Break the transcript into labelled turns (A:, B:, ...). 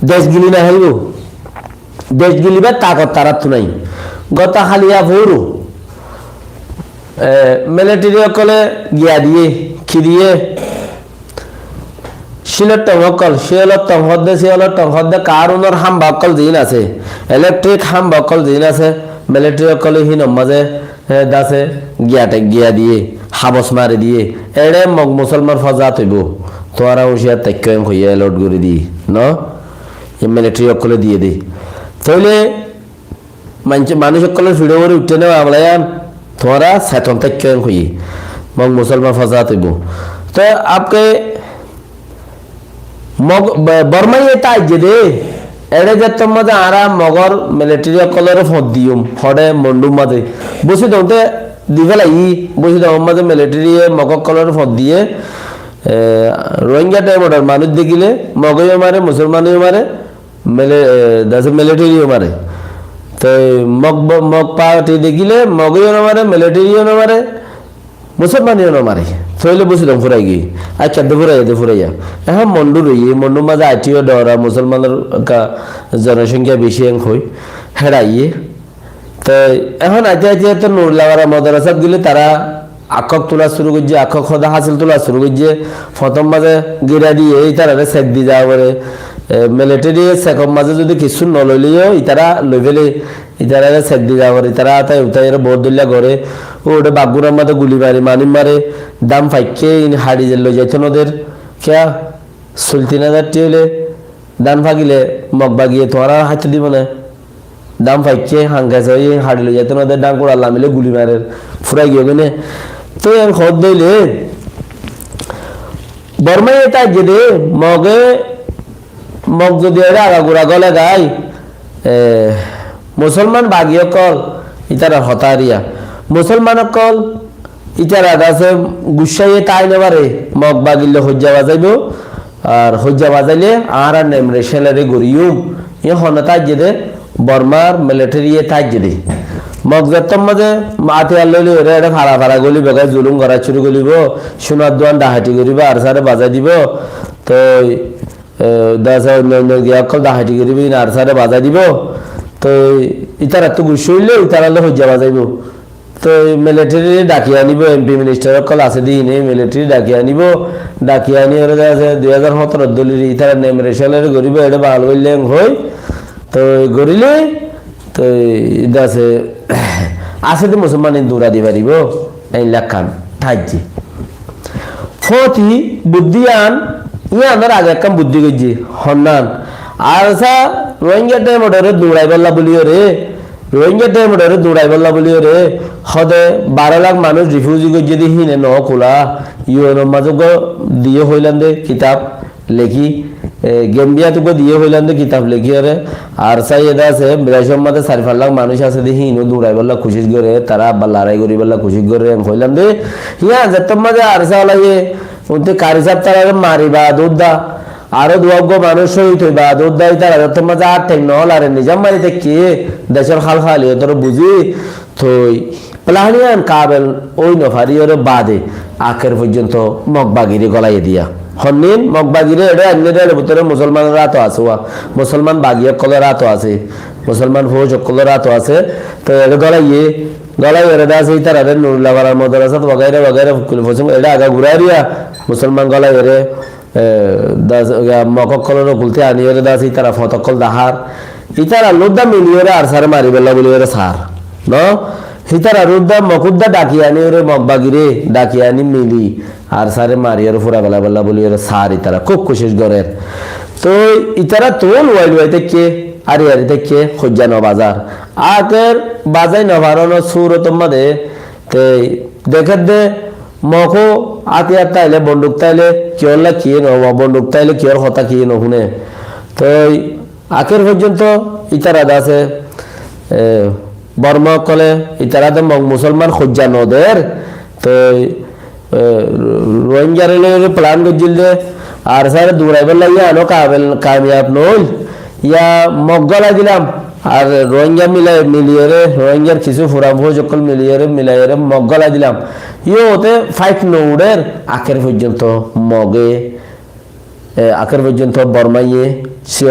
A: দেশগুলি না হইব দেশগুলি বা তাকত তারা তো নাই গত হালিয়া ভোরু মিলিটারি অকলে গিয়া দিয়ে খিরিয়ে শিলের টমকল শিলের টমহদ্দে শিলের টমহদ্দে কারুনের হাম বাকল দিন আছে ইলেকট্রিক হাম বাকল দিন আছে মিলিটারি অকলে হি নমাজে দাসে গিয়া দিয়ে হাবস মারি দিয়ে এড়ে মগ মুসলমান ফজা তৈব তোরা উসিয়া তাইকম হইয়া লোড করে দি ন মিলিটারি অকলে দিয়ে দি তাহলে মানুষ অকলের ভিডিও করে উঠে নেওয়া আমলায়ান তোরা সেতন তাইকম হই মগ মুসলমান ফজা তৈব তো আপকে বর্মাই এটা আইজে দে এড়ে যে তোর মাঝে আরা মগর মিলিটারি কলরে ফট দিম ফটে মন্ডুর মাঝে বসে দৌতে দিবেলাই বসে দাও মাঝে মিলিটারি মগর কলরে ফট দিয়ে রোহিঙ্গা টাইপের মানুষ দেখিলে মগইও মারে মুসলমানও মারে মিলিটারিও মারে তো মগ পার্টি দেখিলে মগইও মারে মিলিটারিও মারে মুসলমানও মারে থইলে বসিলাম ফুরাই গিয়ে আর চারটে ফুরাইয়া এখন মন্ডু রইয়ে মন্ডুর মাঝে আইটিও ডরা মুসলমানের জনসংখ্যা বেশি হই হেরাইয়ে তো এখন আইতে তো নুরলাওয়ারা মাদ্রাসাত গেলে তারা আখক তোলা শুরু করছে আখক সদা হাসিল তোলা শুরু করছে প্রথম মাঝে গিরা দিয়ে এই তারা চেক দিয়ে যাওয়া পারে মিলিটারি চেকর মাঝে যদি কিছু নলইলেও ইতারা লই ফেলে ইতারা চেক দিয়ে যাওয়া পারে তারা তাই উঠাই বহুত দলিয়া করে ওটা বাগুরার মাঝে গুলি মারি মানিম মারে দাম ফাইকে হাড়ি যে লই যাইতো ওদের খেয়া ৩০,০০০ টিলে দান ফাঁকিলে মগ বাগিয়ে তোমার হাতে দিব না দাম ফাইকে হাঙ্গাছে হাড়ি লই যাইতো ওদের ডাং করে আল্লাহ মিলে গুলি মারে ফুরাই গিয়ে গেলে তো এর খদ দইলে বর্মাই এটা যে মগ যদি এরা আগাগোড়া গলে গাই মুসলমান বাগিয়ে কল ইতারা হতারিয়া মুসলমান কল ইতারা আছে গুসাইয়ে তাই নেবারে মগ বাগিলে হজ্জা বাজাইব আর হজ্জা বাজাইলে আর নেমরে সেলারে গড়িউম এ হনতাই যে বর্মার মিলিটারি তাই যে মগ যতম মাঝে মাতে আল্ললি ওরে এটা ভাড়া ভাড়া গলি বেগায় জুলুম করা শুরু করিব সোনার দোয়ান ডাহাটি করিব আর সারে বাজাই দিব তো অন্য গিয়া অকল ডাহাটি করিবি আর সারে বাজাই দিব তো ইতারা তো গুছ হইলে ইতারালে হজ্জা বাজাইব তো মিলিটারি ডাকি আনিব এমপি মিনিস্টার অকল আছে দিনে মিলিটারি ডাকি আনিব ডাকি আনি ওরা আছে ২০১৭ দলির ইতারা নেমরে সেলারে গরিব এটা ভালো বললে হই তো গড়িলে তো আছে তো মুসলমান দৌড়া দি পারিব এই লাখান ঠাইজি ফতি বুদ্ধিয়ান ইয়ানোর আগে একটা বুদ্ধি করছি হন্নান আর রোহিঙ্গা টাইমরে দৌড়াই বললা বলিও রে রোহিঙ্গা টাইমরে দৌড়াই বললা বলিও রে সদে ১২ লাখ মানুষ রিফিউজি করছে দি হিনে ন খোলা ইউএন মাঝে দিয়ে হইলাম দে কিতাব লেখি গেম্বিয়া তোকে দিয়ে হইলাম দে কিতাব লেখি রে আর চাই এটা আছে ৮২ মাঝে ৪-৫ লাখ মানুষ আছে দি হিনো দৌড়াই বললা খুশি করে তারা আবার লড়াই করি বললা খুশি করে হইলাম দে হিয়া যেত মাঝে আর চা লাগে উনতে কারি সাপ তারা মারিবা দুধদা আরো দুয়াগ্য মানুষ শহীদ হইবা দুধদাই তারা যত মাঝে আর ঠেক নহল আর নিজাম মারিতে কে দেশের খাল খালি তোর বুঝি থই প্লানিয়ান কাবেল ওই নফারি ওরে বাদে আখের পর্যন্ত মগবাগিরি গলাইয়ে দিয়া হন্নিন মগবাগিরে এটা অন্যদের ভিতরে মুসলমানরা তো আছে মুসলমান বাগিয়ে কলরা তো আছে মুসলমান ফৌজ কলরা তো আছে তো এটা গলাইয়ে এরা আছে তারা নুরুল্লাহ ওয়ালার মাদ্রাসা वगैरह वगैरह এটা আগা ঘুরাইয়া মুসলমান গলাই এরে মককলর খুলতে আনি এরে দাস তারা ফতকল দাহার ইতারা লুদ্দা মিলিয়রে আর সারে মারি বেলা বলি এরে সার ন হিতারা রুদ্দা মকুদ্দা ডাকি আনি ওরে মগবাগিরে ডাকি আনি মিলি আর সারে মারি এর ফুরা বেলা বেলা বলি এরে সার ইতারা খুব কোশিশ করে তো ইতারা তোল ওয়াই থেকে আরে থেকে হজ্জা বাজার আকের বাজাই নভারনো সুরত মাদে তে দেখে দে মখো আতিয়ার তাইলে বন্দুক তাইলে কিয়লা কি নব বন্দুক তাইলে কিয়র কথা কি নহুনে তো আখের পর্যন্ত ইতারা আছে বর্মা কলে ইতারা তো মুসলমান হজ্জা নদের তো রোহিঙ্গার প্ল্যান করছিল আর স্যার দৌড়াইবার লাগিয়ে আনো কামিয়াব নই ইয়া মগলা দিলাম আর রোহিঙ্গা মিলিয়ে রোহিঙ্গার কিছু ফুরা সকল মিলিয়ে মগলা দিলাম ইয়ে ওতে ফাইট নৌড়ের আখের পর্যন্ত মগে আখের পর্যন্ত বর্মাইয়ে